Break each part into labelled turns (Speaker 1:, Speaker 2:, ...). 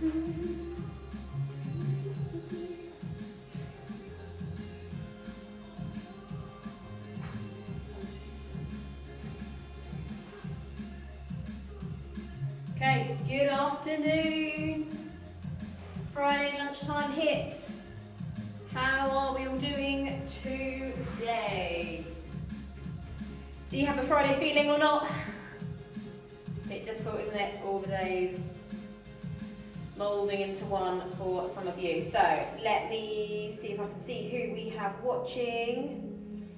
Speaker 1: Okay, good afternoon. Friday lunchtime hit. How are we all doing today? Do you have a Friday feeling or not? A bit difficult, isn't it? All the days moulding into one for some of you. So let me see if I can see who we have watching.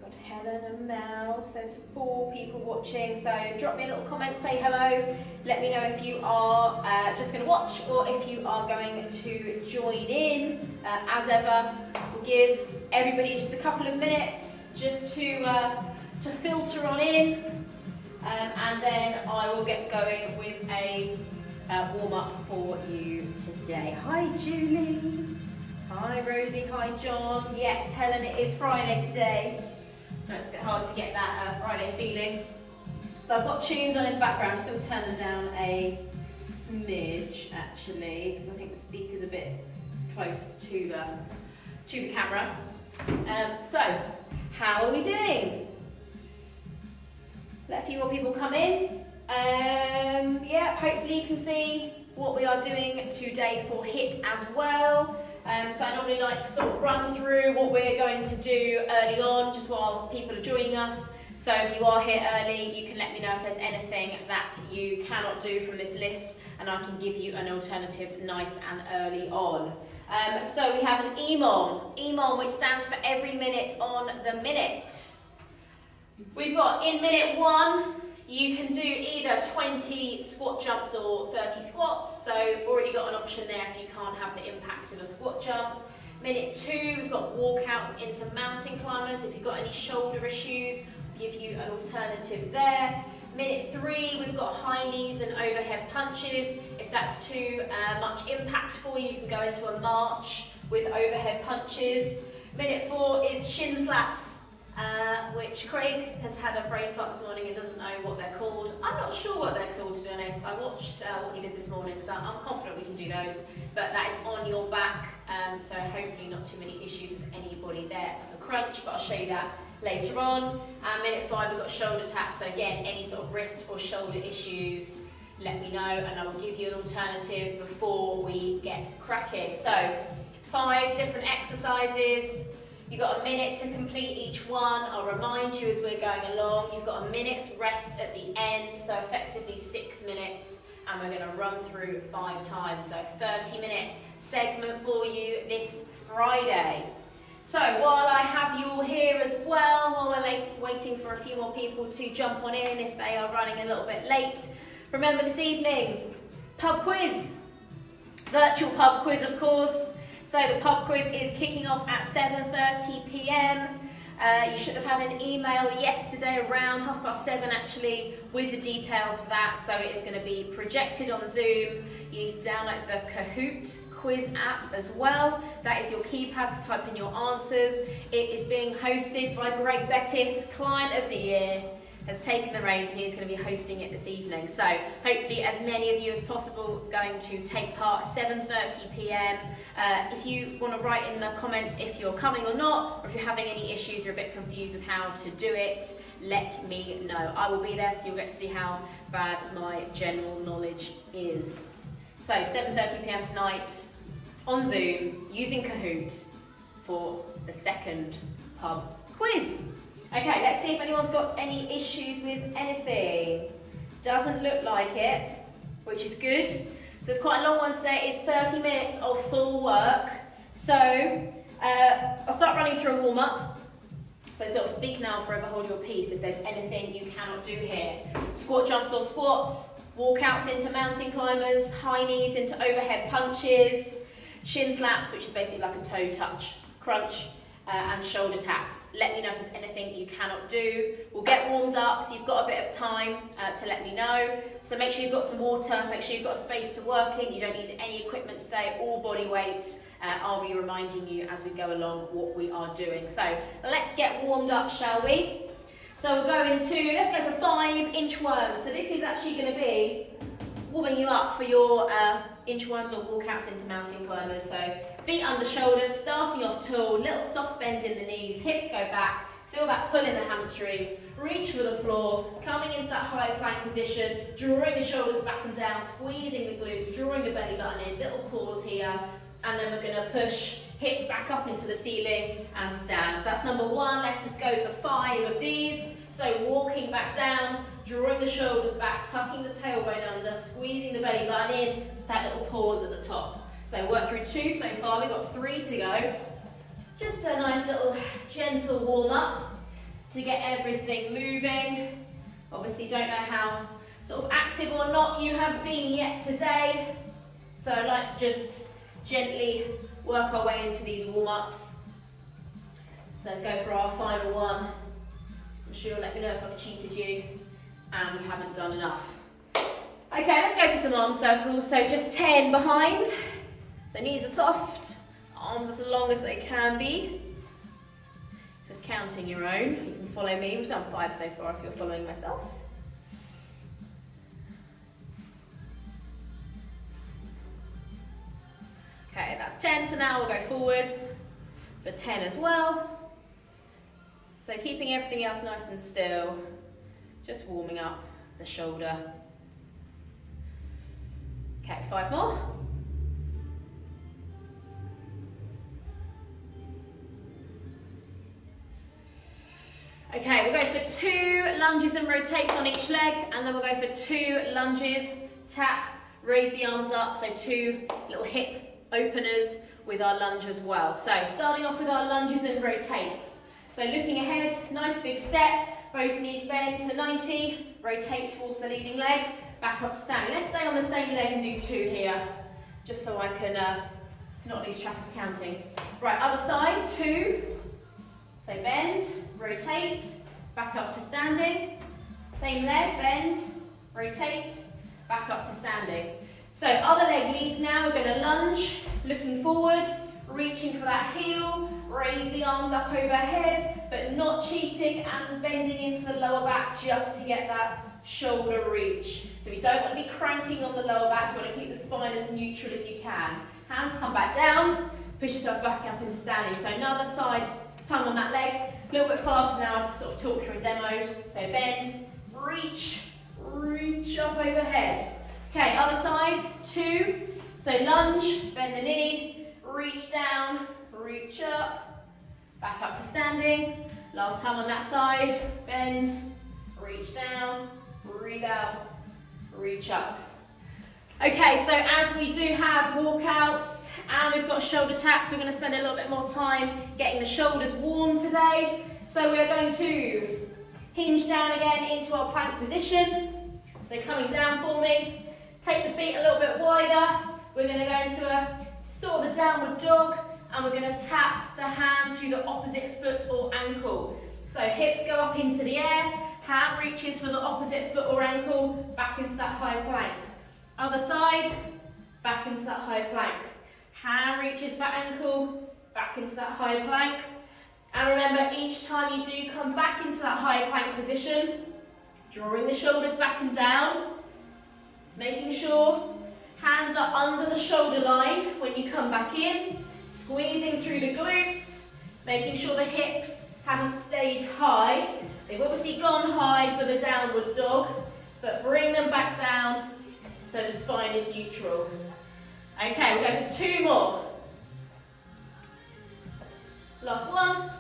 Speaker 1: Got Helen and Mel. So there's 4 people watching. So drop me a little comment, say hello. Let me know if you are just going to watch or if you are going to join in. As ever, we'll give everybody just a couple of minutes just to filter on in. And then I will get going with a warm-up for you today. Hi Julie, hi Rosie, hi John. Yes, Helen, it is Friday today. No, it's a bit hard to get that Friday feeling. So I've got tunes on in the background. I'm just going to turn them down a smidge actually, because I think the speaker's a bit close to the camera. So, how are we doing? Let a few more people come in. Yeah, hopefully you can see what we are doing today for HIT as well. So I normally like to sort of run through what we're going to do early on, just while people are joining us. So if you are here early, you can let me know if there's anything that you cannot do from this list, and I can give you an alternative nice and early on. So we have an EMOM, which stands for every minute on the minute. We've got in minute 1, you can do either 20 squat jumps or 30 squats. So already got an option there if you can't have the impact of a squat jump. Minute 2, we've got walkouts into mountain climbers. If you've got any shoulder issues, we'll give you an alternative there. Minute 3, we've got high knees and overhead punches. If that's too much impact for you, you can go into a march with overhead punches. Minute 4 is shin slaps. Which Craig has had a brain fart this morning and doesn't know what they're called. I'm not sure what they're called, to be honest. I watched what he did this morning, so I'm confident we can do those. But that is on your back, so hopefully not too many issues with anybody there. It's like a crunch, but I'll show you that later on. And minute 5, we've got shoulder taps. So again, any sort of wrist or shoulder issues, let me know, and I will give you an alternative before we get cracking. So 5 different exercises. You've got a minute to complete each one. I'll remind you as we're going along, you've got a minute's rest at the end, so effectively 6 minutes, and we're going to run through 5 times. So 30-minute segment for you this Friday. So while I have you all here as well, while we're waiting for a few more people to jump on in if they are running a little bit late, remember this evening, pub quiz. Virtual pub quiz, of course. So the pub quiz is kicking off at 7:30 p.m. You should have had an email yesterday around 7:30 actually with the details for that. So it is going to be projected on Zoom. You need to download the Kahoot quiz app as well. That is your keypad to type in your answers. It is being hosted by Greg Bettis, Client of the Year. Has taken the reins and he's going to be hosting it this evening. So hopefully as many of you as possible going to take part, 7:30 p.m. If you want to write in the comments if you're coming or not, or if you're having any issues, you're a bit confused with how to do it, let me know. I will be there so you'll get to see how bad my general knowledge is. So 7:30 p.m. tonight on Zoom using Kahoot for the second pub quiz. Okay, let's see if anyone's got any issues with anything. Doesn't look like it, which is good. So it's quite a long one today. It's 30 minutes of full work. So I'll start running through a warm-up. So sort of speak now, forever hold your peace if there's anything you cannot do here. Squat jumps or squats, walkouts into mountain climbers, high knees into overhead punches, shin slaps, which is basically like a toe touch crunch, and shoulder taps. Let me know if there's anything you cannot do. We'll get warmed up, so you've got a bit of time to let me know. So make sure you've got some water, make sure you've got a space to work in. You don't need any equipment today, all body weight. I'll be reminding you as we go along what we are doing. So let's get warmed up, shall we? So we'll go into, let's go for 5 inchworms. So this is actually going to be warming you up for your inchworms or walkouts into mountain climbers. So feet under shoulders, starting off tall, little soft bend in the knees, hips go back, feel that pull in the hamstrings, reach for the floor, coming into that high plank position, drawing the shoulders back and down, squeezing the glutes, drawing the belly button in, little pause here, and then we're going to push hips back up into the ceiling and stand. So that's number one. Let's just go for 5 of these. So walking back down, drawing the shoulders back, tucking the tailbone under, squeezing the belly button in, that little pause at the top. So work through 2 so far, we've got 3 to go. Just a nice little gentle warm up to get everything moving. Obviously don't know how sort of active or not you have been yet today. So I'd like to just gently work our way into these warm-ups. So let's go for our final one. I'm sure you'll let me know if I've cheated you and we haven't done enough. Okay, let's go for some arm circles. So just 10 behind. So knees are soft, arms as long as they can be. Just counting your own. You can follow me. We've done 5 so far if you're following myself. Okay, that's 10, so now we'll go forwards for 10 as well. So keeping everything else nice and still, just warming up the shoulder. Okay, 5 more. Okay, we'll go for 2 lunges and rotates on each leg, and then we'll go for 2 lunges, tap, raise the arms up, so 2 little hip openers with our lunge as well. So starting off with our lunges and rotates. So looking ahead, nice big step, both knees bend to 90, rotate towards the leading leg, back up standing. Let's stay on the same leg and do 2 here, just so I can not lose track of counting. Right, other side, 2. So bend, rotate, back up to standing. Same leg, bend, rotate, back up to standing. So other leg leads now, we're going to lunge, looking forward, reaching for that heel, raise the arms up overhead, but not cheating and bending into the lower back just to get that shoulder reach. So we don't want to be cranking on the lower back, you want to keep the spine as neutral as you can. Hands come back down, push yourself back up into standing. So another side, tongue on that leg, a little bit faster now, I've sort of talked through and demoed. So bend, reach up overhead. Okay, other side, 2. So lunge, bend the knee, reach down, reach up, back up to standing. Last time on that side, bend, reach down, breathe out, reach up. Okay, so as we do have walkouts and we've got shoulder taps, we're going to spend a little bit more time getting the shoulders warm today. So we're going to hinge down again into our plank position. So coming down for me. Take the feet a little bit wider. We're going to go into a sort of a downward dog, and we're going to tap the hand to the opposite foot or ankle. So hips go up into the air, hand reaches for the opposite foot or ankle, back into that high plank. Other side, back into that high plank. Hand reaches for ankle, back into that high plank. And remember, each time you do come back into that high plank position, drawing the shoulders back and down, making sure hands are under the shoulder line when you come back in, squeezing through the glutes, making sure the hips haven't stayed high. They've obviously gone high for the downward dog, but bring them back down so the spine is neutral. Okay, we'll go for 2 more. Last one.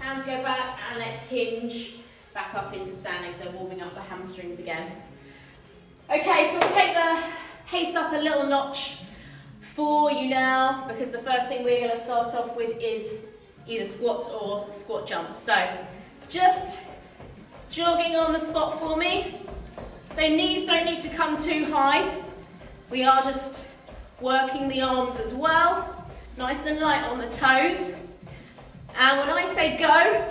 Speaker 1: Hands go back and let's hinge back up into standing, so warming up the hamstrings again. Okay, so we'll take the pace up a little notch for you now, because the first thing we're going to start off with is either squats or squat jumps. So just jogging on the spot for me. So knees don't need to come too high. We are just working the arms as well, nice and light on the toes. And when I say go,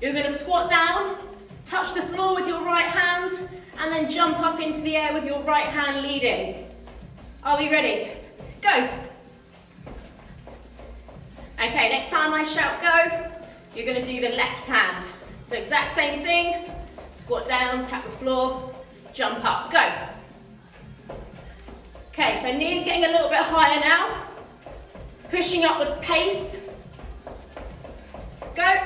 Speaker 1: you're going to squat down, touch the floor with your right hand, and then jump up into the air with your right hand leading. Are we ready? Go. Okay, next time I shout go, you're going to do the left hand. So exact same thing, squat down, tap the floor, jump up, go. Okay, so knees getting a little bit higher now. Pushing up the pace. Go.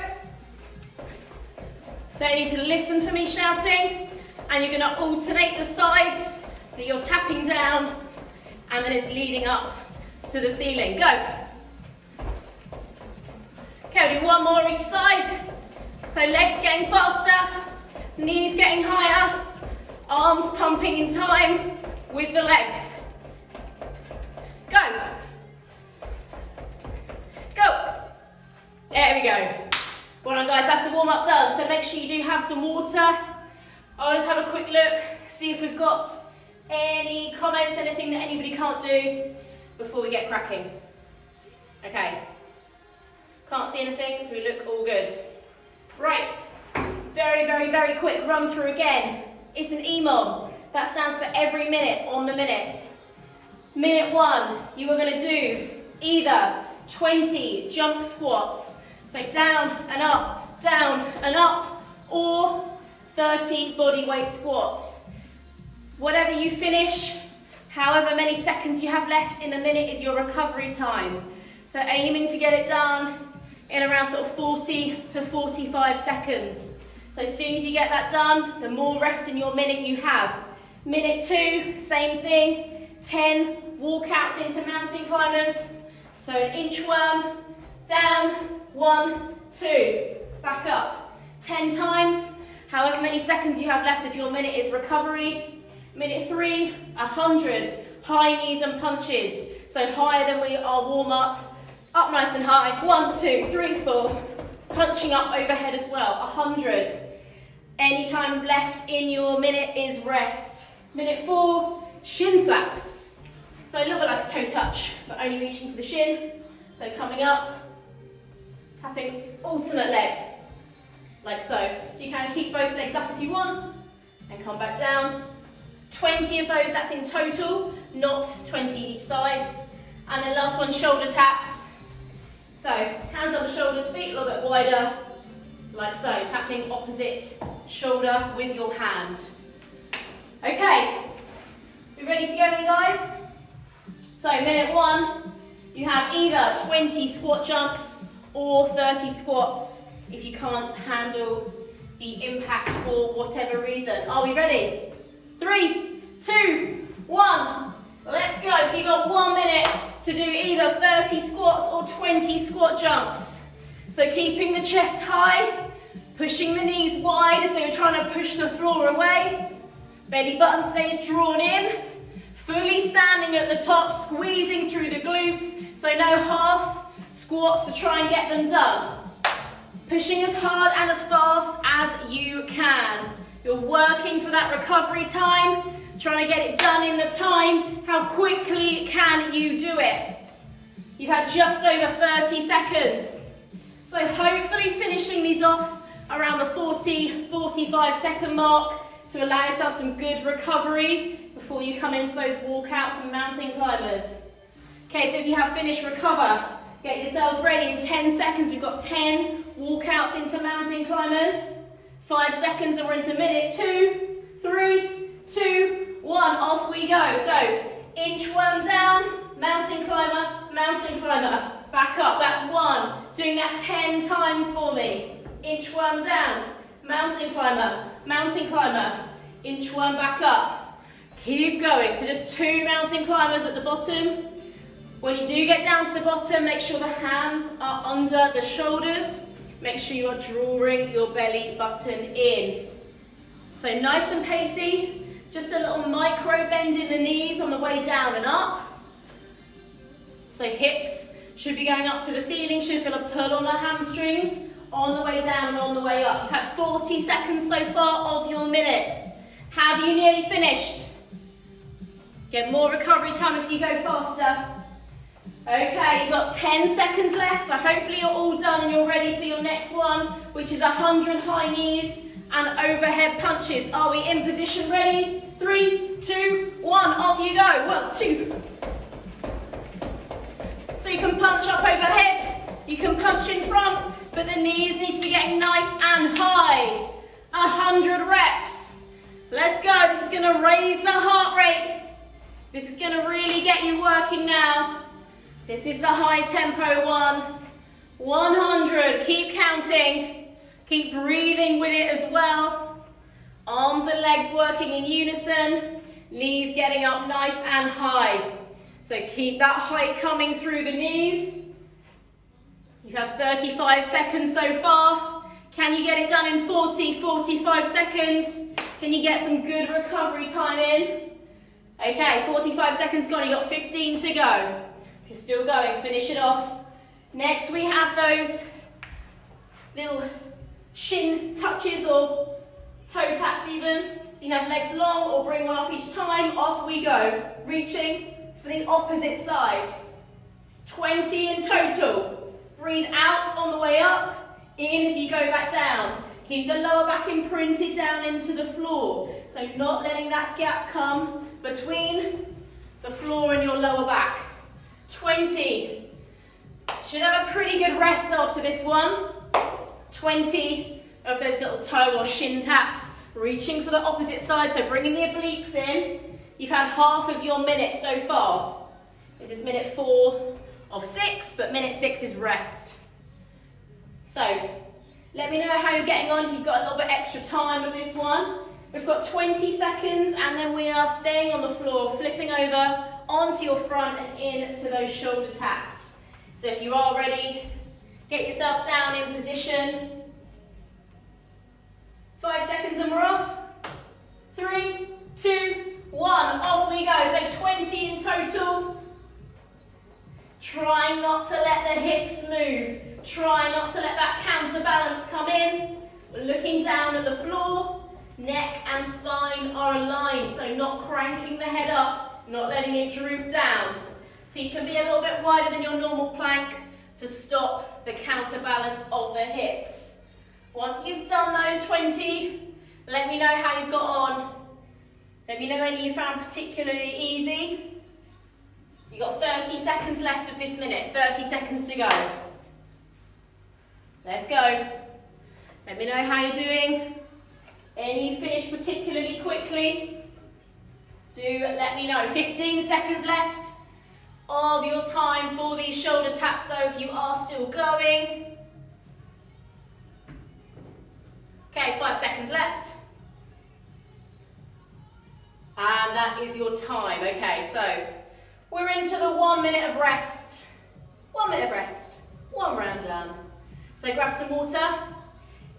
Speaker 1: So you need to listen for me shouting, and you're going to alternate the sides that you're tapping down, and then it's leading up to the ceiling. Go. Okay, we'll do one more each side. So legs getting faster, knees getting higher, arms pumping in time with the legs. Go. Go. There we go. Well done, guys, that's the warm-up done. So make sure you do have some water. I'll just have a quick look, see if we've got any comments, anything that anybody can't do before we get cracking. Okay. Can't see anything, so we look all good. Right. Very, very, very quick run through again. It's an EMOM. That stands for every minute on the minute. Minute 1, you are going to do either 20 jump squats, so down and up, or 30 body weight squats. Whatever you finish, however many seconds you have left in the minute is your recovery time. So aiming to get it done in around sort of 40 to 45 seconds. So as soon as you get that done, the more rest in your minute you have. Minute 2, same thing, 10 walkouts into mountain climbers. So an inchworm, down, 1, 2, back up. 10 times, however many seconds you have left if your minute is recovery. Minute 3, 100, high knees and punches. So higher than we are warm up nice and high. 1, 2, 3, 4. Punching up overhead as well, 100. Any time left in your minute is rest. Minute 4, shin slaps. So a little bit like a toe touch, but only reaching for the shin. So coming up, tapping alternate leg, like so. You can keep both legs up if you want, and come back down. 20 of those, that's in total, not 20 each side. And then last one, shoulder taps. So hands on the shoulders, feet a little bit wider, like so, tapping opposite shoulder with your hand. Okay, we ready to go then, guys? So minute 1, you have either 20 squat jumps or 30 squats if you can't handle the impact for whatever reason. Are we ready? 3, 2, 1, let's go. So you've got 1 minute to do either 30 squats or 20 squat jumps. So keeping the chest high, pushing the knees wide as though you're trying to push the floor away. Belly button stays drawn in. Fully standing at the top, squeezing through the glutes. So no half squats to try and get them done. Pushing as hard and as fast as you can. You're working for that recovery time, trying to get it done in the time. How quickly can you do it? You've had just over 30 seconds. So hopefully finishing these off around the 40, 45 second mark to allow yourself some good recovery before you come into those walkouts and mountain climbers. Okay, so if you have finished, recover. Get yourselves ready. In 10 seconds, we've got 10 walkouts into mountain climbers. 5 seconds and we're into minute 2, 3, 2, 1. Off we go. So inchworm down, mountain climber, back up. That's 1. Doing that 10 times for me. Inchworm down, mountain climber, inchworm back up. Keep going. So just 2 mountain climbers at the bottom. When you do get down to the bottom, make sure the hands are under the shoulders. Make sure you are drawing your belly button in. So nice and pacey. Just a little micro bend in the knees on the way down and up. So hips should be going up to the ceiling, should feel a pull on the hamstrings on the way down and on the way up. You've had 40 seconds so far of your minute. Have you nearly finished? Get more recovery time if you go faster. Okay, you've got 10 seconds left, so hopefully you're all done and you're ready for your next one, which is 100 high knees and overhead punches. Are we in position ready? 3, 2, 1, off you go. 1, 2. So you can punch up overhead, you can punch in front, but the knees need to be getting nice and high. 100 reps. Let's go. This is going to raise the heart rate. This is gonna really get you working now. This is the high tempo one. 100, keep counting. Keep breathing with it as well. Arms and legs working in unison. Knees getting up nice and high. So keep that height coming through the knees. You've had 35 seconds so far. Can you get it done in 40, 45 seconds? Can you get some good recovery time in? Okay, 45 seconds gone, you've got 15 to go. If you're still going, finish it off. Next we have those little shin touches or toe taps even. So you have legs long or bring one up each time. Off we go, reaching for the opposite side. 20 in total. Breathe out on the way up, in as you go back down. Keep the lower back imprinted down into the floor. So not letting that gap come between the floor and your lower back. 20. Should have a pretty good rest after this one. 20 of those little toe or shin taps, reaching for the opposite side, so bringing the obliques in. You've had half of your minute so far. This is minute 4 of 6, but minute 6 is rest. So, let me know how you're getting on if you've got a little bit extra time with this one. We've got 20 seconds and then we are staying on the floor, flipping over onto your front and into those shoulder taps. So if you are ready, get yourself down in position. 5 seconds and we're off. 3, 2, 1, off we go. So 20 in total. Try not to let the hips move. Try not to let that counterbalance come in. We're looking down at the floor. Neck and spine are aligned, so not cranking the head up, not letting it droop down. Feet can be a little bit wider than your normal plank to stop the counterbalance of the hips. Once you've done those 20, let me know how you've got on. Let me know any you found particularly easy. You've got 30 seconds left of this minute, 30 seconds to go. Let's go. Let me know how you're doing. Any you finish particularly quickly, do let me know. 15 seconds left of your time for these shoulder taps though, if you are still going. Okay, 5 seconds left. And that is your time. Okay, so we're into the 1 minute of rest. 1 minute of rest. 1 round done. So grab some water.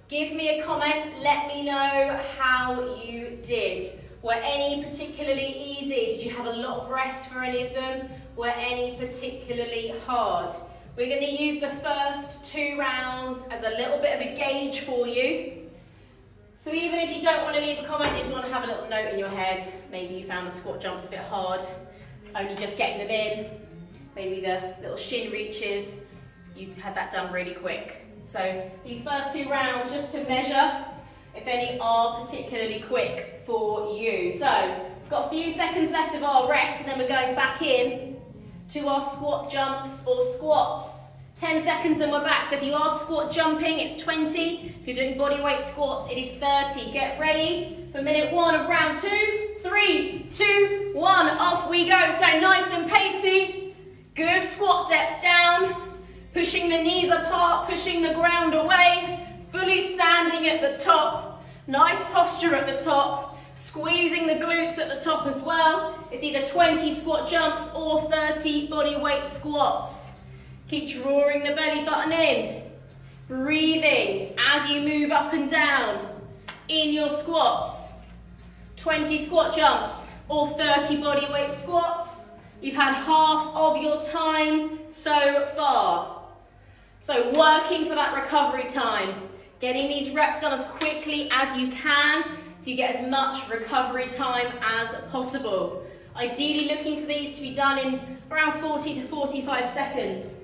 Speaker 1: Give me a comment, let me know how you did. Were any particularly easy? Did you have a lot of rest for any of them? Were any particularly hard? We're going to use the first 2 rounds as a little bit of a gauge for you. So even if you don't want to leave a comment, you just want to have a little note in your head. Maybe you found the squat jumps a bit hard, only just getting them in. Maybe the little shin reaches, you had that done really quick. So these first 2 rounds, just to measure if any are particularly quick for you. So we've got a few seconds left of our rest and then we're going back in to our squat jumps or squats. 10 seconds and we're back. So if you are squat jumping, it's 20. If you're doing body weight squats, it is 30. Get ready for minute 1 of round 2. 3, 2, 1, off we go. So nice and pacey. Good squat depth down. Pushing the knees apart, pushing the ground away, fully standing at the top. Nice posture at the top, squeezing the glutes at the top as well. It's either 20 squat jumps or 30 body weight squats. Keep drawing the belly button in, breathing as you move up and down in your squats. 20 squat jumps or 30 body weight squats. You've had half of your time so far. So working for that recovery time, getting these reps done as quickly as you can so you get as much recovery time as possible. Ideally looking for these to be done in around 40 to 45 seconds.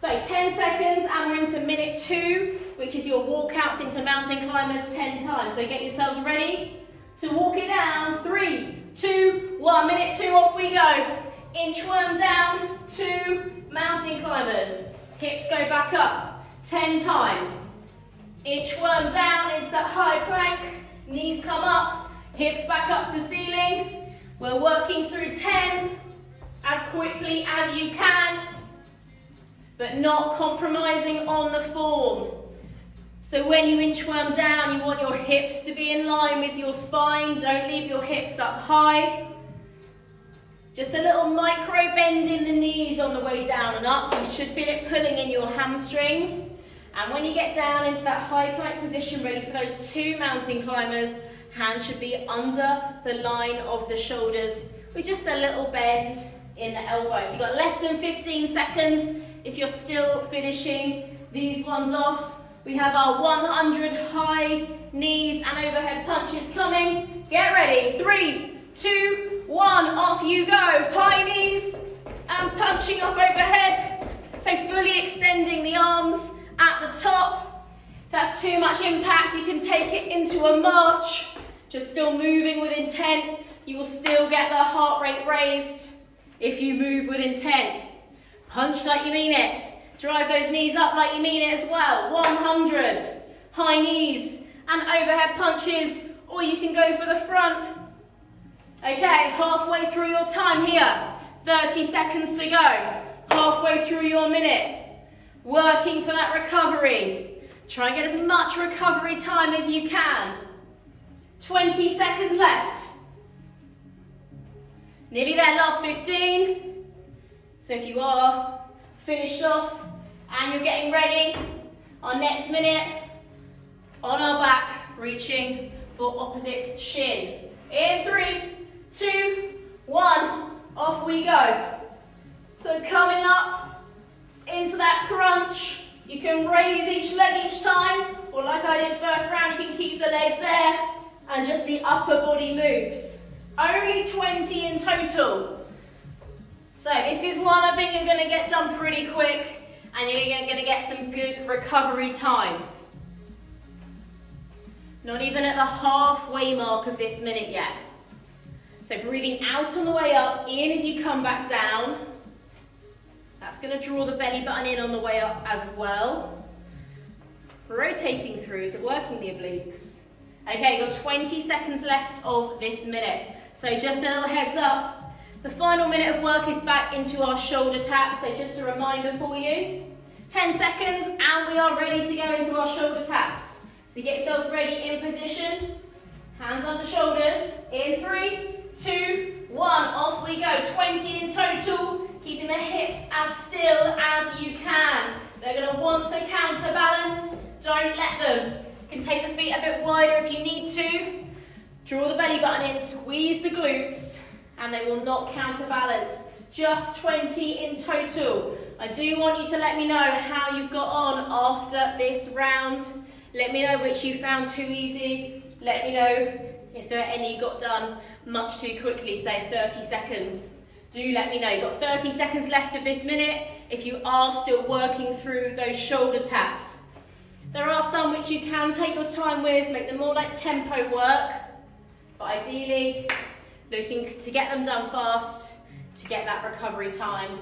Speaker 1: So 10 seconds and we're into minute 2, which is your walkouts into mountain climbers 10 times. So get yourselves ready to walk it down. 3, 2, 1, minute 2, off we go. Inchworm down, 2 mountain climbers. Hips go back up 10 times. Inchworm down into that high plank. Knees come up, hips back up to ceiling. We're working through 10 as quickly as you can, but not compromising on the form. So when you inchworm down, you want your hips to be in line with your spine. Don't leave your hips up high. Just a little micro bend in the knees on the way down and up, so you should feel it pulling in your hamstrings. And when you get down into that high plank position, ready for those 2 mountain climbers, hands should be under the line of the shoulders with just a little bend in the elbows. You've got less than 15 seconds if you're still finishing these ones off. We have our 100 high knees and overhead punches coming. Get ready. 3, 2, 1. Off you go. High knees and punching up overhead. So fully extending the arms at the top. If that's too much impact, you can take it into a march. Just still moving with intent. You will still get the heart rate raised if you move with intent. Punch like you mean it. Drive those knees up like you mean it as well. 100 high knees and overhead punches, or you can go for the front. Okay, halfway through your time here. 30 seconds to go. Halfway through your minute. Working for that recovery. Try and get as much recovery time as you can. 20 seconds left. Nearly there, last 15. So if you are finished off and you're getting ready, our next minute, on our back, reaching for opposite shin. In 3, 2, 1, off we go. So coming up into that crunch, you can raise each leg each time, or like I did first round, you can keep the legs there, and just the upper body moves. Only 20 in total. So this is one I think you're going to get done pretty quick, and you're going to get some good recovery time. Not even at the halfway mark of this minute yet. So breathing out on the way up, in as you come back down. That's going to draw the belly button in on the way up as well. Rotating through, so working the obliques. Okay, you've got 20 seconds left of this minute. So just a little heads up. The final minute of work is back into our shoulder taps, so just a reminder for you. 10 seconds and we are ready to go into our shoulder taps. So get yourselves ready in position. Hands under shoulders. In 3, 2, 1. Off we go. 20 in total. Keeping the hips as still as you can. They're going to want to counterbalance. Don't let them. You can take the feet a bit wider if you need to. Draw the belly button in, squeeze the glutes, and they will not counterbalance. Just 20 in total. I do want you to let me know how you've got on after this round. Let me know which you found too easy. Let me know if there are any you got done much too quickly, say 30 seconds. Do let me know. You've got 30 seconds left of this minute if you are still working through those shoulder taps. There are some which you can take your time with, make them more like tempo work, but ideally looking to get them done fast to get that recovery time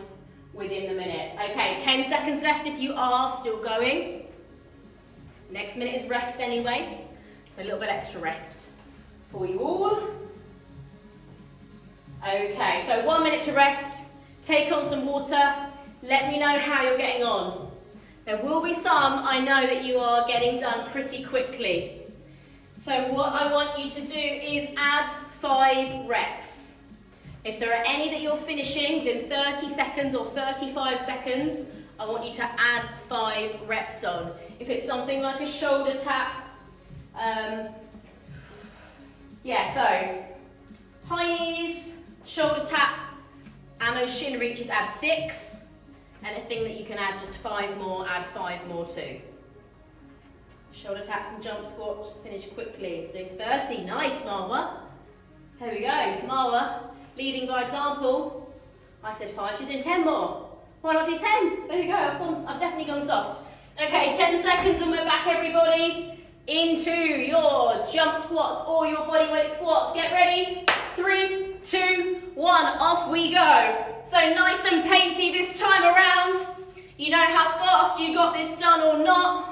Speaker 1: within the minute. Okay, 10 seconds left if you are still going. Next minute is rest anyway, so a little bit extra rest for you all. Okay, so 1 minute to rest, take on some water, let me know how you're getting on. There will be some I know that you are getting done pretty quickly. So what I want you to do is add 5 reps. If there are any that you're finishing within 30 seconds or 35 seconds, I want you to add 5 reps on. If it's something like a shoulder tap, so high knees, shoulder tap, and those shin reaches, add 6. Anything that you can add just 5 more, add 5 more too. Shoulder taps and jump squats, finish quickly. So doing 30, nice Marwa. Here we go, Marwa, leading by example. I said 5, she's doing 10 more. Why not do 10? There you go, I've definitely gone soft. Okay, 10 seconds and we're back everybody into your jump squats or your bodyweight squats. Get ready, 3, 2, 1, off we go. So nice and pacey this time around. You know how fast you got this done or not.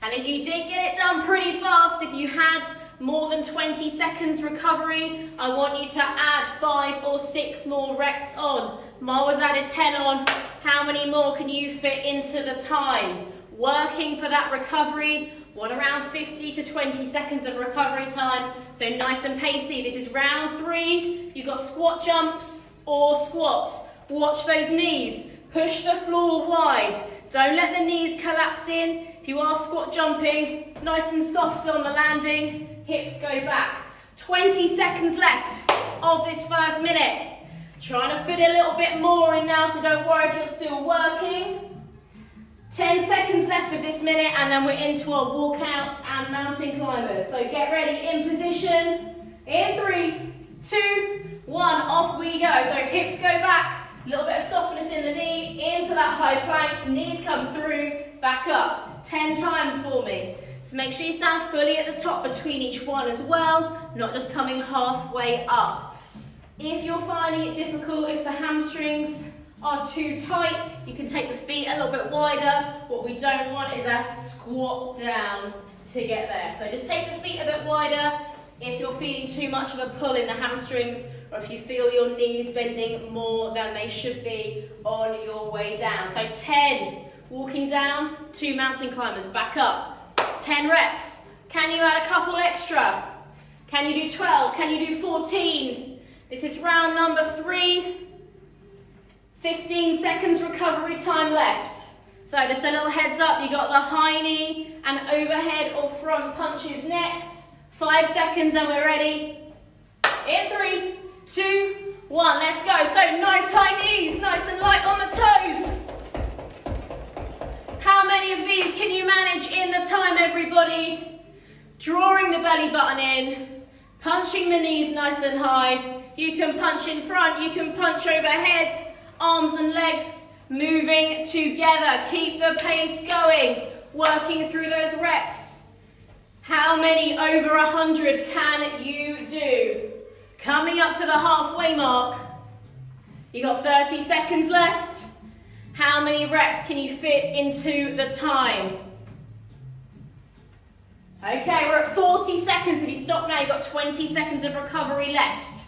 Speaker 1: And if you did get it done pretty fast, if you had more than 20 seconds recovery, I want you to add 5 or 6 more reps on. Marwa's added 10 on. How many more can you fit into the time? Working for that recovery, want around 50 to 20 seconds of recovery time, so nice and pacey. This is round 3. You've got squat jumps or squats. Watch those knees. Push the floor wide. Don't let the knees collapse in. If you are squat jumping, nice and soft on the landing, hips go back. 20 seconds left of this first minute. Trying to fit a little bit more in now, so don't worry if you're still working. 10 seconds left of this minute, and then we're into our walkouts and mountain climbers. So get ready, in position. In 3, 2, 1, off we go. So hips go back, a little bit of softness in the knee, into that high plank, knees come through, back up. 10 times for me. So make sure you stand fully at the top between each one as well, not just coming halfway up. If you're finding it difficult, if the hamstrings are too tight, you can take the feet a little bit wider. What we don't want is a squat down to get there. So just take the feet a bit wider if you're feeling too much of a pull in the hamstrings, or if you feel your knees bending more than they should be on your way down. So 10, walking down, 2 mountain climbers, back up. 10 reps. Can you add a couple extra? Can you do 12? Can you do 14? This is round number 3. 15 seconds recovery time left. So just a little heads up, you got the high knee and overhead or front punches next. 5 seconds and we're ready. In 3, 2, 1, let's go. So nice high knees, nice and light on the toes. How many of these can you manage in the time, everybody? Drawing the belly button in, punching the knees nice and high. You can punch in front, you can punch overhead, arms and legs moving together. Keep the pace going, working through those reps. How many over 100 can you do? Coming up to the halfway mark. You got 30 seconds left. How many reps can you fit into the time? Okay, we're at 40 seconds. If you stop now, you've got 20 seconds of recovery left.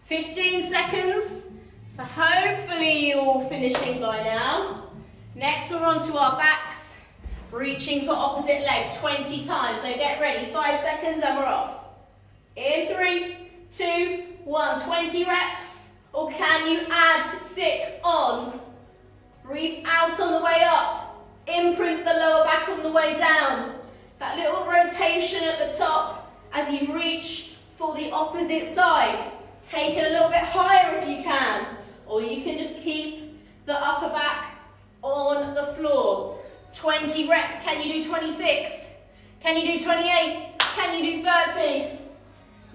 Speaker 1: 15 seconds. So hopefully you're all finishing by now. Next, we're on to our backs. Reaching for opposite leg 20 times. So get ready. 5 seconds and we're off. In 3, 2, 1. 20 reps. Or can you add 6 on? Breathe out on the way up. Imprint the lower back on the way down. That little rotation at the top as you reach for the opposite side. Take it a little bit higher if you can. Or you can just keep the upper back on the floor. 20 reps. Can you do 26? Can you do 28? Can you do 30?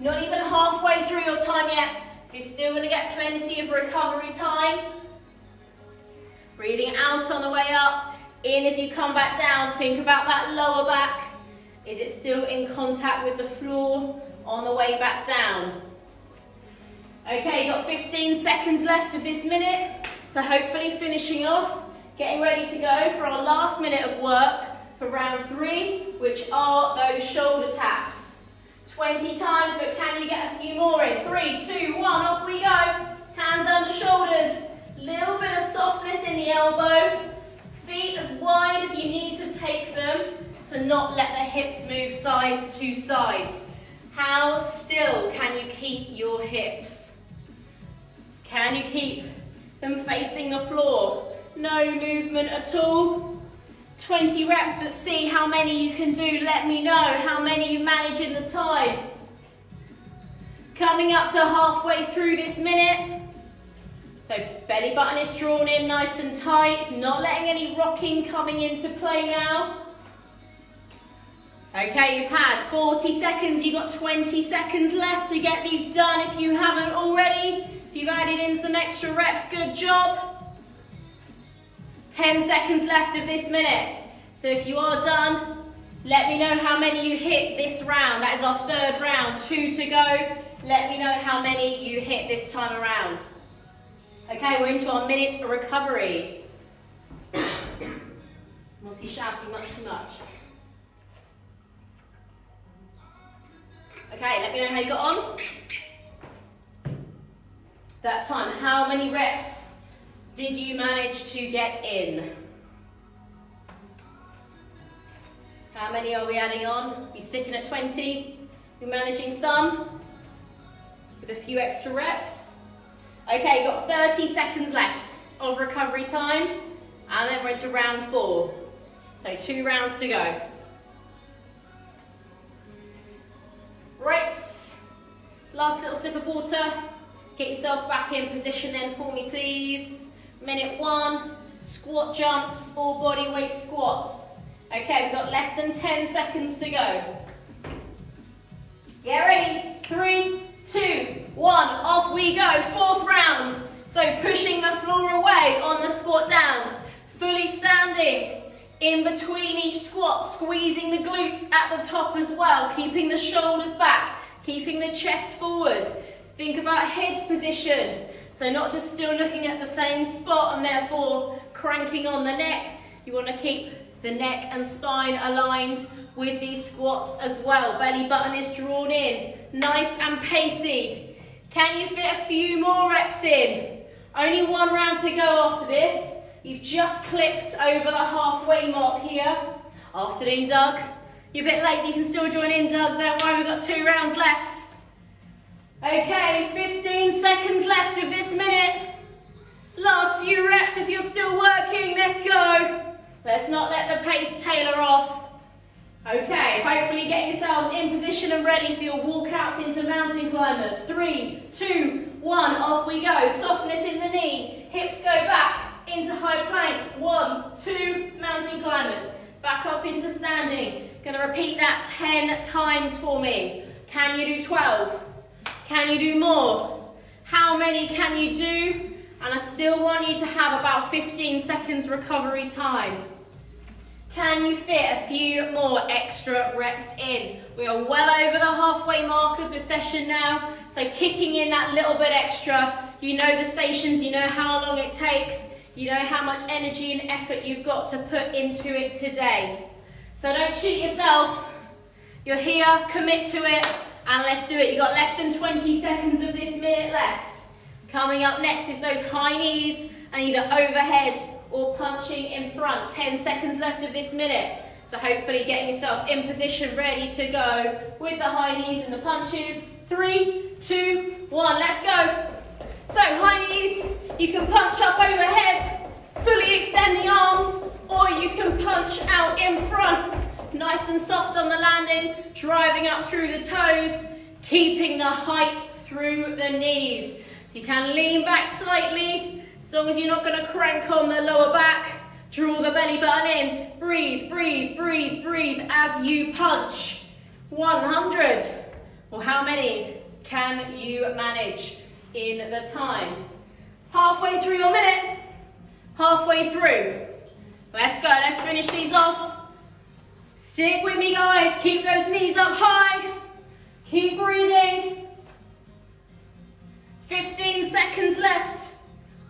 Speaker 1: Not even halfway through your time yet. So you're still going to get plenty of recovery time. Breathing out on the way up. In as you come back down. Think about that lower back. Is it still in contact with the floor on the way back down? Okay, you've got 15 seconds left of this minute. So hopefully finishing off. Getting ready to go for our last minute of work for round 3, which are those shoulder taps. 20 times, but can you get a few more in? 3, 2, 1, off we go. Hands under shoulders. Little bit of softness in the elbow. Feet as wide as you need to take them to not let the hips move side to side. How still can you keep your hips? Can you keep them facing the floor? No movement at all. 20 reps, but see how many you can do. Let me know how many you manage in the time. Coming up to halfway through this minute. So belly button is drawn in nice and tight. Not letting any rocking coming into play now. Okay, you've had 40 seconds. You've got 20 seconds left to get these done if you haven't already. If you've added in some extra reps, good job. 10 seconds left of this minute. So if you are done, let me know how many you hit this round. That is our 3rd round, 2 to go. Let me know how many you hit this time around. Okay, we're into our minute of recovery. I'm obviously shouting much too much. Okay, let me know how you got on. That time, how many reps did you manage to get in? How many are we adding on? You sticking at 20? You're managing some? With a few extra reps? Okay, got 30 seconds left of recovery time, and then we're into round 4. So 2 rounds to go. Right, last little sip of water. Get yourself back in position then for me, please. Minute 1, squat jumps or body weight squats. Okay, we've got less than 10 seconds to go. Get ready, 3, 2, 1, off we go, 4th round. So pushing the floor away on the squat down, fully standing in between each squat, squeezing the glutes at the top as well, keeping the shoulders back, keeping the chest forward. Think about head position, so not just still looking at the same spot and therefore cranking on the neck. You want to keep the neck and spine aligned with these squats as well. Belly button is drawn in, nice and pacey. Can you fit a few more reps in? Only 1 round to go after this. You've just clipped over the halfway mark here. Afternoon, Doug. You're a bit late, you can still join in, Doug. Don't worry, we've got 2 rounds left. Okay, 15 seconds left of this minute. Last few reps if you're still working, let's go. Let's not let the pace tailor off. Okay, hopefully get yourselves in position and ready for your walkouts into mountain climbers. 3, 2, 1, off we go. Softness in the knee, hips go back into high plank. 1, 2, mountain climbers. Back up into standing. Gonna repeat that 10 times for me. Can you do 12? Can you do more? How many can you do? And I still want you to have about 15 seconds recovery time. Can you fit a few more extra reps in? We are well over the halfway mark of the session now, so kicking in that little bit extra. You know the stations, you know how long it takes, you know how much energy and effort you've got to put into it today. So don't cheat yourself. You're here, commit to it, and let's do it. You've got less than 20 seconds of this minute left. Coming up next is those high knees and either overhead or punching in front. 10 seconds left of this minute. So hopefully getting yourself in position, ready to go with the high knees and the punches. 3, 2, 1, let's go. So high knees, you can punch up overhead, fully extend the arms, or you can punch out in front. Nice and soft on the landing, driving up through the toes, keeping the height through the knees. So you can lean back slightly, as long as you're not going to crank on the lower back. Draw the belly button in. Breathe, breathe, breathe, breathe as you punch. 100. Well, how many can you manage in the time? Halfway through your minute. Halfway through. Let's go, let's finish these off. Stick with me, guys. Keep those knees up high. Keep breathing. 15 seconds left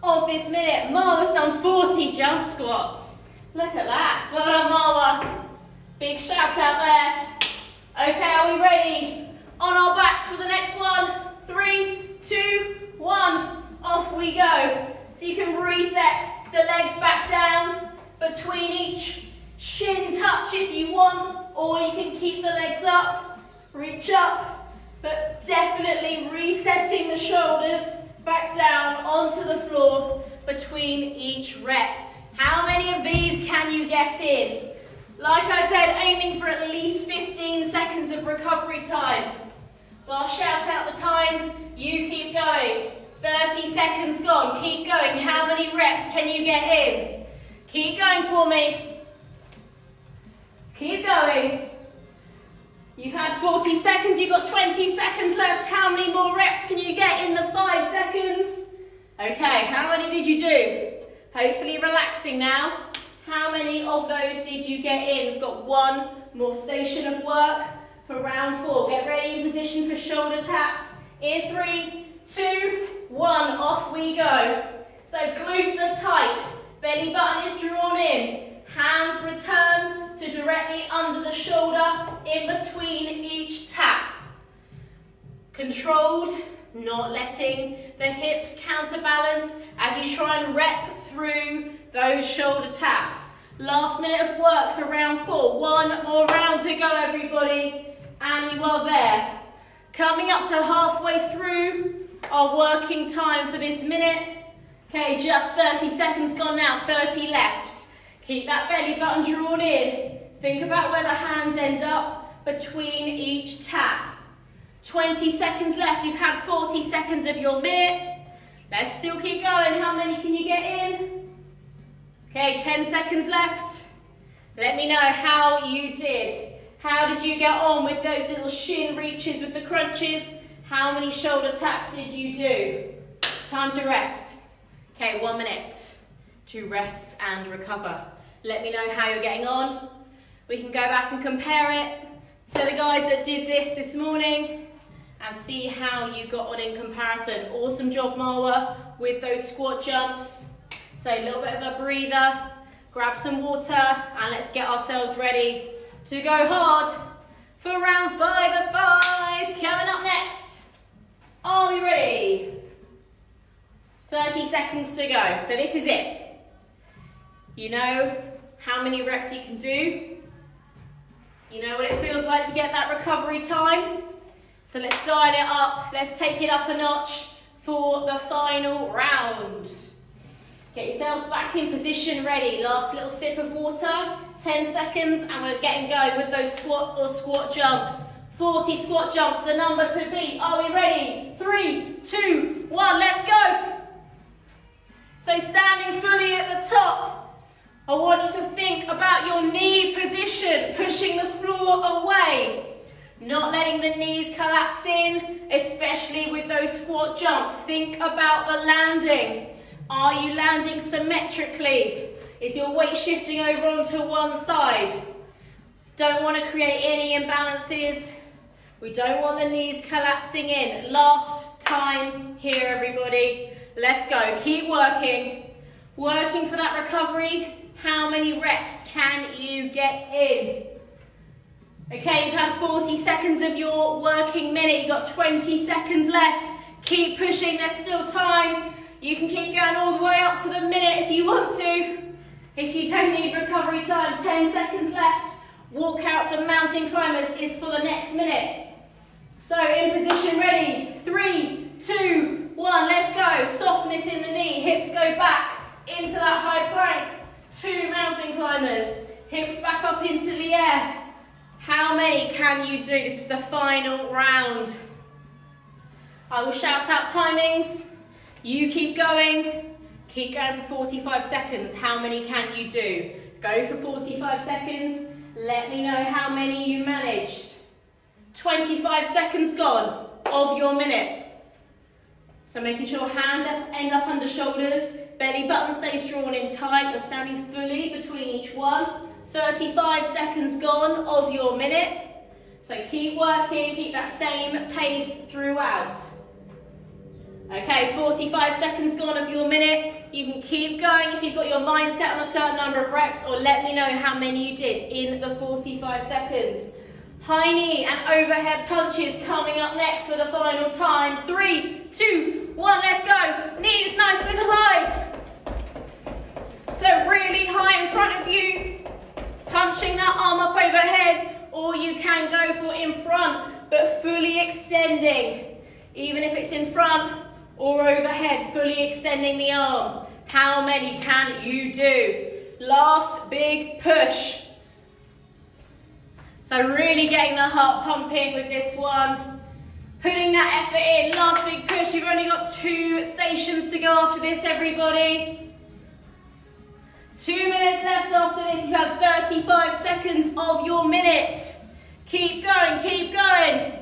Speaker 1: of this minute. Marwa's done 40 jump squats. Look at that. Well done, Marwa. Big shout out there. Okay, are we ready? On our backs for the next one. 3, 2, 1. Off we go. So you can reset the legs back down between each shin touch if you want, or you can keep the legs up, reach up, but definitely resetting the shoulders back down onto the floor between each rep. How many of these can you get in? Like I said, aiming for at least 15 seconds of recovery time. So I'll shout out the time, you keep going. 30 seconds gone, keep going. How many reps can you get in? Keep going for me. Keep going. You've had 40 seconds, you've got 20 seconds left. How many more reps can you get in the 5 seconds? Okay, how many did you do? Hopefully relaxing now. How many of those did you get in? We've got 1 more station of work for round 4. Get ready in position for shoulder taps. In 3, 2, 1, off we go. So glutes are tight, belly button is drawn in. Hands return to directly under the shoulder in between each tap. controlled, not letting the hips counterbalance as you try and rep through those shoulder taps. Last minute of work for round 4. One more round to go, everybody, and you are there. Coming up to halfway through our working time for this minute. Okay, just 30 seconds gone now, 30 left. Keep that belly button drawn in. Think about where the hands end up between each tap. 20 seconds left, you've had 40 seconds of your minute. Let's still keep going. How many can you get in? Okay, 10 seconds left. Let me know how you did. How did you get on with those little shin reaches with the crunches? How many shoulder taps did you do? Time to rest. Okay, 1 minute to rest and recover. Let me know how you're getting on. We can go back and compare it to the guys that did this morning and see how you got on in comparison. Awesome job, Marwa, with those squat jumps. So a little bit of a breather, grab some water, and let's get ourselves ready to go hard for round 5 of 5. Coming up next, are we ready? 30 seconds to go. So this is it. You know how many reps you can do. You know what it feels like to get that recovery time. So let's dial it up. Let's take it up a notch for the final round. Get yourselves back in position, ready. Last little sip of water, 10 seconds, and we're getting going with those squats or squat jumps. 40 squat jumps, the number to beat. Are we ready? 3, 2, 1, let's go. So standing fully at the top, I want you to think about your knee position, pushing the floor away. Not letting the knees collapse in, especially with those squat jumps. Think about the landing. Are you landing symmetrically? Is your weight shifting over onto one side? Don't want to create any imbalances. We don't want the knees collapsing in. Last time here, everybody. Let's go. Keep working. Working for that recovery. How many reps can you get in? Okay, you've had 40 seconds of your working minute. You've got 20 seconds left. Keep pushing, there's still time. You can keep going all the way up to the minute if you want to. If you don't need recovery time, 10 seconds left. Walkouts and mountain climbers is for the next minute. So in position, ready. 3, 2, 1, let's go. Softness in the knee, hips go back into that high plank. 2 mountain climbers, hips back up into the air. How many can you do? This is the final round. I will shout out timings. You keep going for 45 seconds. How many can you do? Go for 45 seconds. Let me know how many you managed. 25 seconds gone of your minute. So making sure hands end up under shoulders, belly button stays drawn in tight, you're standing fully between each one. 35 seconds gone of your minute. So keep working, keep that same pace throughout. Okay, 45 seconds gone of your minute. You can keep going if you've got your mind set on a certain number of reps, or let me know how many you did in the 45 seconds. High knee and overhead punches coming up next for the final time. 3, 2, 1, let's go. Knees nice and high. So really high in front of you. Punching that arm up overhead, or you can go for in front, but fully extending. Even if it's in front or overhead, fully extending the arm. How many can you do? Last big push. So really getting the heart pumping with this one. Putting that effort in, last big push. You've only got 2 stations to go after this, everybody. 2 minutes left after this. You have 35 seconds of your minute. Keep going, keep going.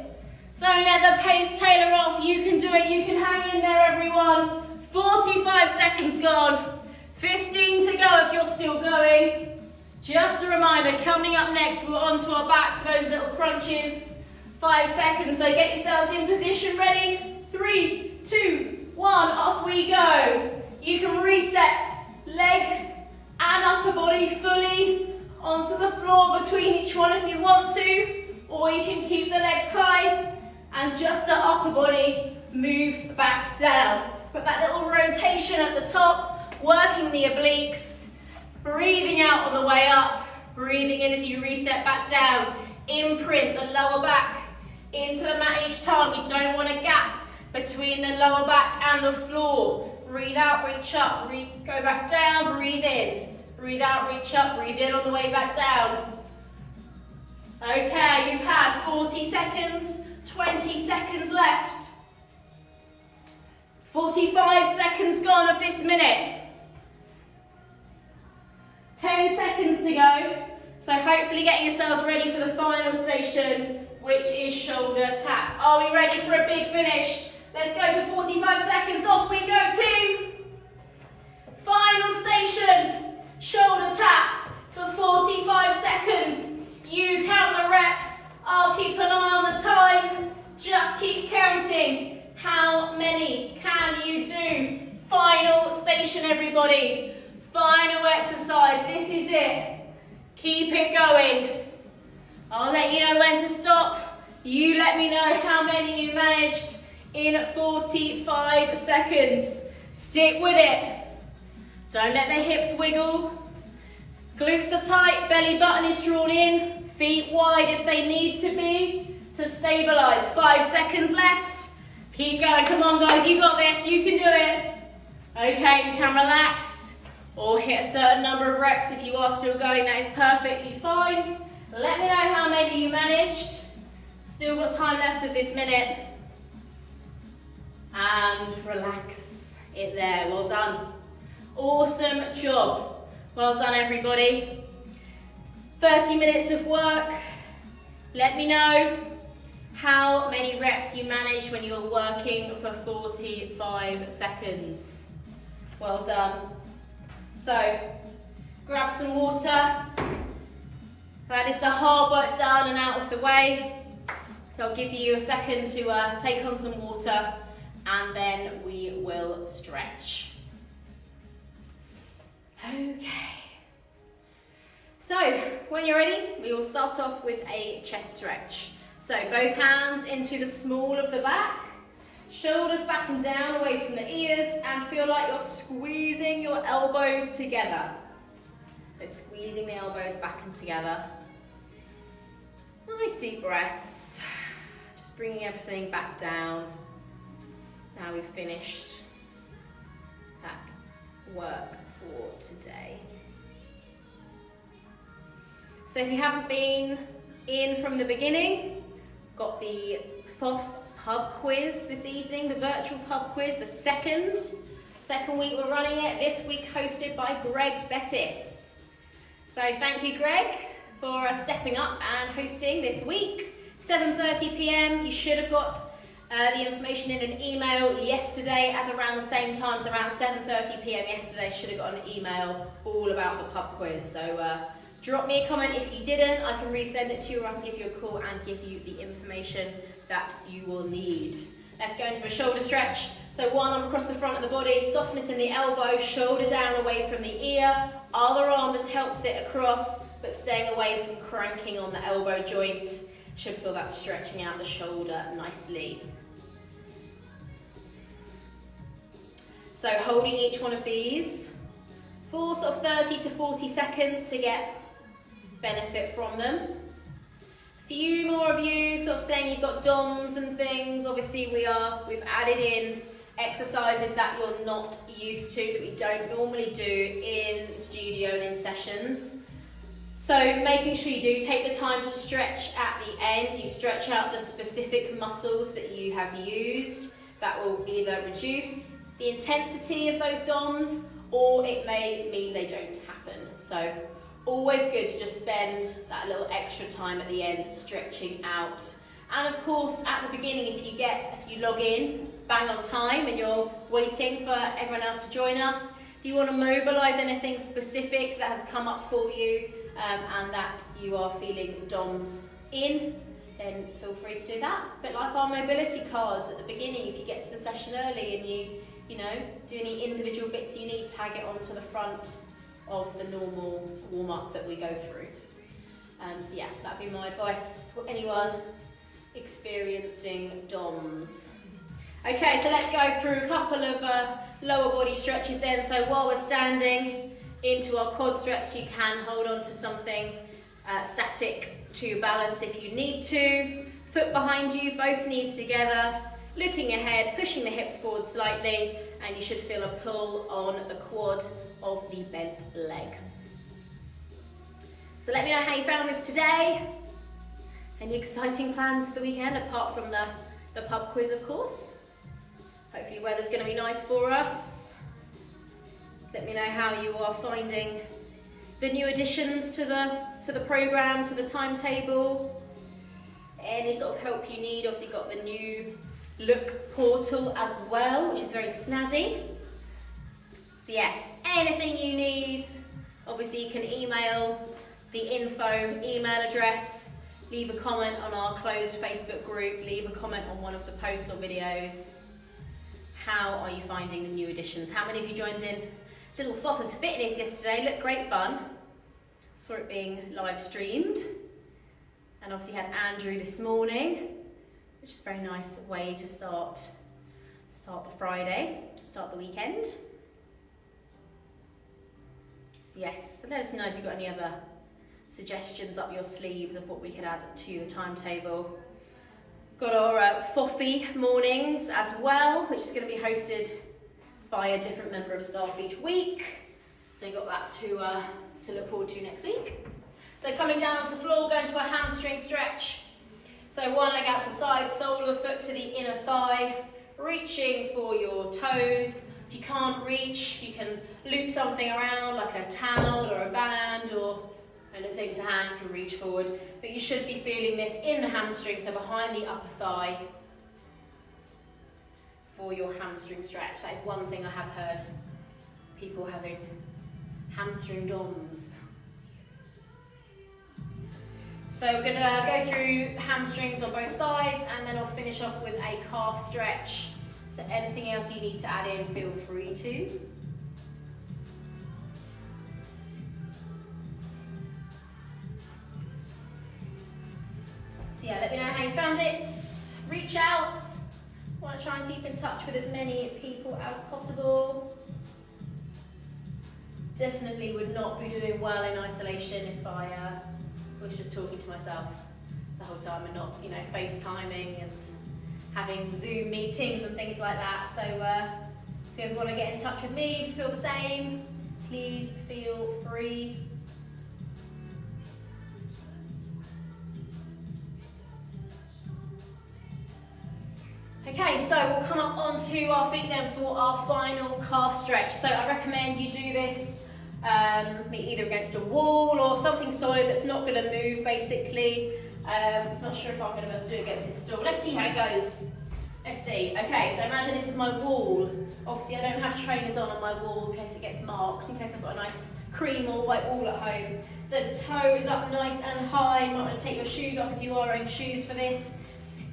Speaker 1: Don't let the pace tailor off. You can do it, you can hang in there, everyone. 45 seconds gone. 15 to go if you're still going. Just a reminder, coming up next, we're onto our back for those little crunches. 5 seconds, so get yourselves in position, ready? 3, 2, 1, off we go. You can reset leg and upper body fully onto the floor between each one if you want to, or you can keep the legs high and and just the upper body moves back down. But that little rotation at the top, working the obliques, breathing out on the way up, breathing in as you reset back down. Imprint the lower back into the mat each time. We don't want a gap between the lower back and the floor. Breathe out, reach up, go back down, breathe in. Breathe out, reach up, breathe in on the way back down. Okay, you've had 40 seconds, 20 seconds left. 45 seconds gone of this minute. 10 seconds to go. So hopefully getting yourselves ready for the final station, which is shoulder taps. Are we ready for a big finish? Let's go for 45 seconds. Off we go, team. Final station, shoulder tap for 45 seconds. You count the reps. I'll keep an eye on the time. Just keep counting. How many can you do? Final station, everybody. Final exercise. This is it. Keep it going. I'll let you know when to stop. You let me know how many you managed in 45 seconds. Stick with it. Don't let the hips wiggle. Glutes are tight, belly button is drawn in, feet wide if they need to be to stabilize. 5 seconds left. Keep going. Come on, guys. You got this. You can do it. Okay, you can relax or hit a certain number of reps if you are still going. That is perfectly fine. Let me know how many you managed. Still got time left of this minute. And relax it there. Well done. Awesome job. Well done, everybody. 30 minutes of work. Let me know how many reps you managed when you were working for 45 seconds. Well done. So, grab some water. That is the hard work done and out of the way. So I'll give you a second to take on some water and then we will stretch. Okay. So, when you're ready, we will start off with a chest stretch. So, both hands into the small of the back, shoulders back and down away from the ears, and feel like you're squeezing your elbows together. So, squeezing the elbows back and together. Nice deep breaths. Just bringing everything back down. Now we've finished that work for today. So if you haven't been in from the beginning, got the FOF pub quiz this evening, the virtual pub quiz, the second week we're running it, this week hosted by Greg Bettis. So thank you, Greg, for stepping up and hosting this week. 7:30 p.m, you should have got the information in an email yesterday at around the same time, so around 7:30 p.m. yesterday, should have got an email all about the pub quiz. So drop me a comment if you didn't. I can resend it to you, or I can give you a call and give you the information that you will need. Let's go into a shoulder stretch. So one arm across the front of the body, softness in the elbow, shoulder down away from the ear. Other arm just helps it across, but staying away from cranking on the elbow joint. Should feel that stretching out the shoulder nicely. So holding each one of these for sort of 30 to 40 seconds to get benefit from them. Few more of you sort of saying you've got DOMs and things. Obviously we've added in exercises that you're not used to, that we don't normally do in studio and in sessions. So making sure you do take the time to stretch at the end. You stretch out the specific muscles that you have used. That will either reduce the intensity of those DOMs, or it may mean they don't happen. So always good to just spend that little extra time at the end stretching out. And of course at the beginning, if you log in bang on time and you're waiting for everyone else to join us, if you want to mobilize anything specific that has come up for you and that you are feeling DOMs in, then feel free to do that. But like our mobility cards at the beginning, if you get to the session early and you know, do any individual bits you need, tag it onto the front of the normal warm-up that we go through. So yeah, that'd be my advice for anyone experiencing DOMs. Okay, so let's go through a couple of lower body stretches then. So while we're standing into our quad stretch, you can hold on to something static to balance if you need to. Foot behind you, both knees together, looking ahead, pushing the hips forward slightly, and you should feel a pull on the quad of the bent leg. So let me know how you found this today. Any exciting plans for the weekend, apart from the pub quiz, of course? Hopefully weather's going to be nice for us. Let me know how you are finding the new additions to the programme, to the timetable. Any sort of help you need. Obviously got the new look portal as well, which is very snazzy. So yes, anything you need, obviously you can email the info email address, leave a comment on our closed Facebook group, leave a comment on one of the posts or videos. How are you finding the new additions? How many of you joined in Little Foffers Fitness yesterday? Looked great fun. Saw it being live streamed. And obviously had Andrew this morning, which is a very nice way to start the Friday, start the weekend. So yes, so let us know if you've got any other suggestions up your sleeves of what we could add to the timetable. Got our Foffy mornings as well, which is going to be hosted by a different member of staff each week. So you've got that to look forward to next week. So coming down onto the floor, going to a hamstring stretch. So one leg out to the side, sole of the foot to the inner thigh, reaching for your toes. If you can't reach, you can loop something around like a towel or a band or anything to hand, you can reach forward. But you should be feeling this in the hamstring, so behind the upper thigh for your hamstring stretch. That is one thing I have heard, people having hamstring DOMs. So we're going to go through hamstrings on both sides, and then I'll finish off with a calf stretch. So anything else you need to add in, feel free to. So yeah, let me know how you found it. Reach out. Want to try and keep in touch with as many people as possible. Definitely would not be doing well in isolation if I was just talking to myself the whole time and not, FaceTiming and having Zoom meetings and things like that. So if you ever want to get in touch with me, if you feel the same, please feel free. Okay, so we'll come up onto our feet then for our final calf stretch. So I recommend you do this either against a wall or something solid that's not going to move, basically. Not sure if I'm going to be able to do it against this stool. Let's see how it goes. Let's see. Okay, so imagine this is my wall. Obviously, I don't have trainers on my wall in case it gets marked, in case I've got a nice cream or white wall at home. So the toe is up nice and high. You might want to take your shoes off if you are wearing shoes for this.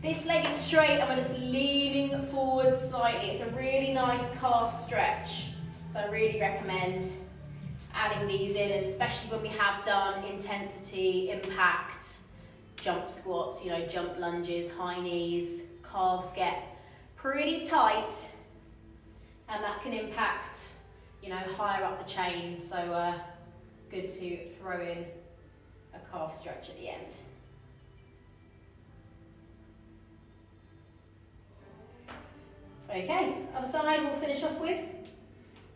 Speaker 1: This leg is straight and we're just leaning forward slightly. It's a really nice calf stretch. So I really recommend adding these in, especially when we have done intensity, impact, jump squats, jump lunges, high knees, calves get pretty tight and that can impact, higher up the chain. So good to throw in a calf stretch at the end. Okay, other side we'll finish off with.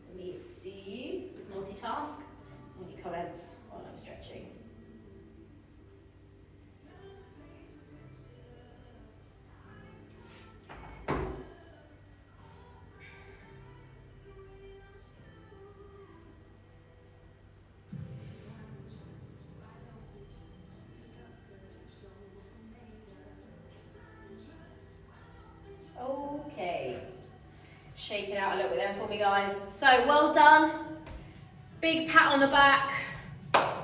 Speaker 1: Let me see, multitask. Any comments while I'm stretching? Okay, shake it out a little bit then for me, guys. So well done, big pat on the back,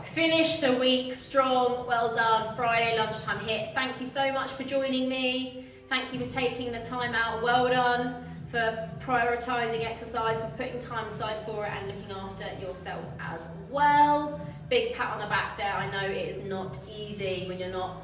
Speaker 1: finish the week strong, well done. Friday lunchtime hit. Thank you so much for joining me. Thank you for taking the time out, well done for prioritising exercise, for putting time aside for it and looking after yourself as well. Big pat on the back there. I know it is not easy when you're not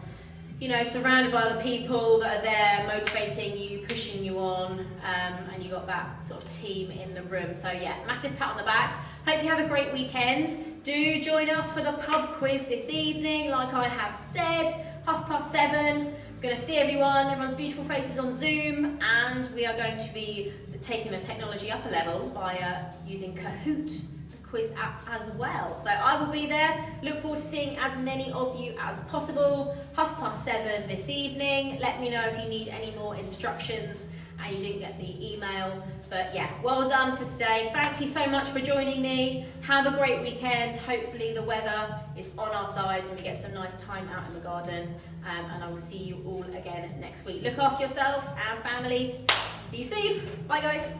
Speaker 1: surrounded by other people that are there motivating you, pushing you on, and you got that sort of team in the room. So yeah, massive pat on the back. Hope you have a great weekend. Do join us for the pub quiz this evening, like I have said, 7:30. We're going to see everyone's beautiful faces on Zoom, and we are going to be taking the technology up a level by using Kahoot, the quiz app, as well. So I will be there. Look forward to seeing as many of you as possible. 7:30 this evening. Let me know if you need any more instructions and you didn't get the email. But yeah, well done for today. Thank you so much for joining me. Have a great weekend. Hopefully the weather is on our sides and we get some nice time out in the garden. And I will see you all again next week. Look after yourselves and family. See you soon. Bye guys.